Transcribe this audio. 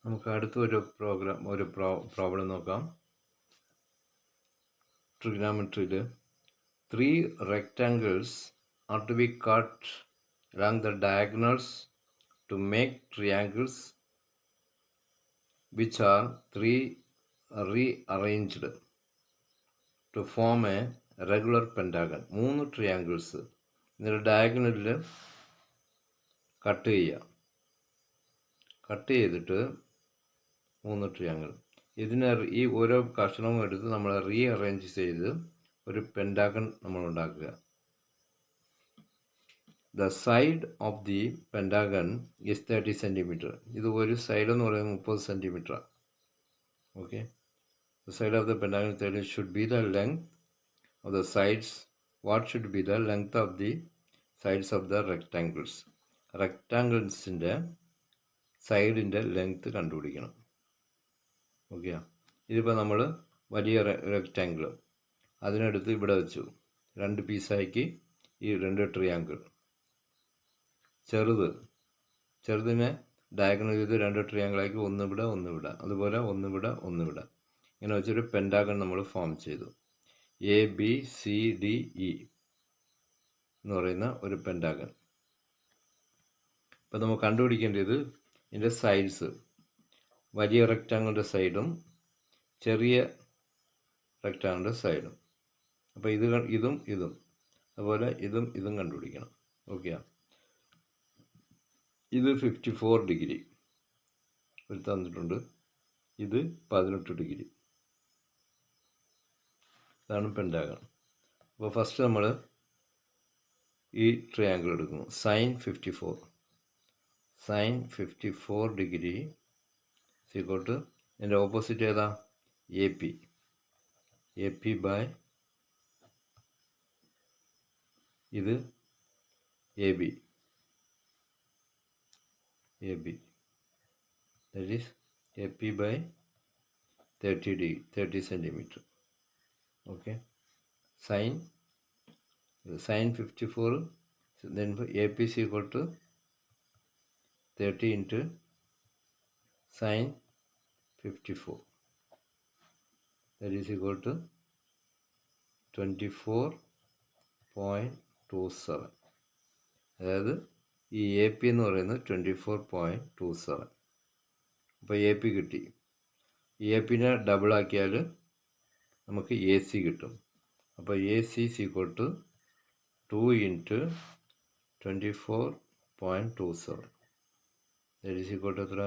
നമുക്ക് അടുത്ത ഒരു പ്രോബ്ലം നോക്കാം. ട്രിഗണോമെട്രിയിൽ 3 rectangles are to be cut along the diagonals to make triangles which are 3 rearranged to form a regular pentagon. 3 ട്രിയാങ്കിൾസ് ഇതിൻ്റെ ഡയഗണലിൽ cut ചെയ്തിട്ട് 3 triangle. ഈ ഓരോ കഷണവും എടുത്ത് നമ്മൾ റീഅറേഞ്ച് ചെയ്ത് ഒരു പെൻറ്റാഗൺ നമ്മൾ ഉണ്ടാക്കുക. The side of the pentagon is 30 centimetre. ഇത് ഒരു സൈഡ് എന്ന് പറയുന്നത് 30 സെൻറ്റിമീറ്ററാണ്. Okay, the side of the pentagon 30 should be the length of the sides. What should be the length of the sides of the rectangles? റെക്റ്റാങ്കിൾസിൻ്റെ സൈഡിൻ്റെ length കണ്ടുപിടിക്കണം. Okay, ഇതിപ്പോൾ നമ്മൾ വലിയ റെക്റ്റാങ്കിൾ അതിനടുത്ത് ഇവിടെ വെച്ചു, 2 പീസാക്കി ഈ 2 ട്രിയാങ്കിൾ. ചെറുതിനെ ഡയഗണൽ ചെയ്ത് 2 ട്രിയാങ്കിളാക്കി, ഒന്നിവിടെ ഒന്നിവിടെ, അതുപോലെ ഒന്നിവിടെ ഇങ്ങനെ വെച്ചൊരു പെൻറ്റാഗൺ നമ്മൾ ഫോം ചെയ്തു. ABCDE എന്ന് പറയുന്ന ഒരു പെൻറ്റാഗൺ. ഇപ്പം നമുക്ക് കണ്ടുപിടിക്കേണ്ടത് ഇതിൻ്റെ സൈഡ്സ്, വലിയ റെക്റ്റാങ്കിളിൻ്റെ സൈഡും ചെറിയ റെക്റ്റാങ്കിളിൻ്റെ സൈഡും. അപ്പോൾ ഇതും അതുപോലെ ഇതും കണ്ടുപിടിക്കണം. ഓക്കെ, ഇത് 54 ഡിഗ്രി ഒരു തന്നിട്ടുണ്ട്, ഇത് 18 ഡിഗ്രി. ഇതാണ് പെൻറ്റാഗൺ. അപ്പോൾ ഫസ്റ്റ് നമ്മൾ ഈ ട്രയാങ്കിൾ എടുക്കുന്നു. സൈൻ 54 ഡിഗ്രി സീക്കോട്ട് ഇതിൻ്റെ ഓപ്പോസിറ്റ് ഏതാ? AP ബൈ ഇത് AB that is AP by 30 centimeter. Okay, sin 54, then AP is equal to 30 into sin 54, that is equal to 24.27. അതായത് ഈ AP എന്ന് പറയുന്നത് 24.27. അപ്പോൾ AP കിട്ടി. ഈ APനെ ഡബിൾ ആക്കിയാൽ നമുക്ക് AC കിട്ടും. അപ്പോൾ AC is equal to 2 into 24.27, that is equal to എത്ര?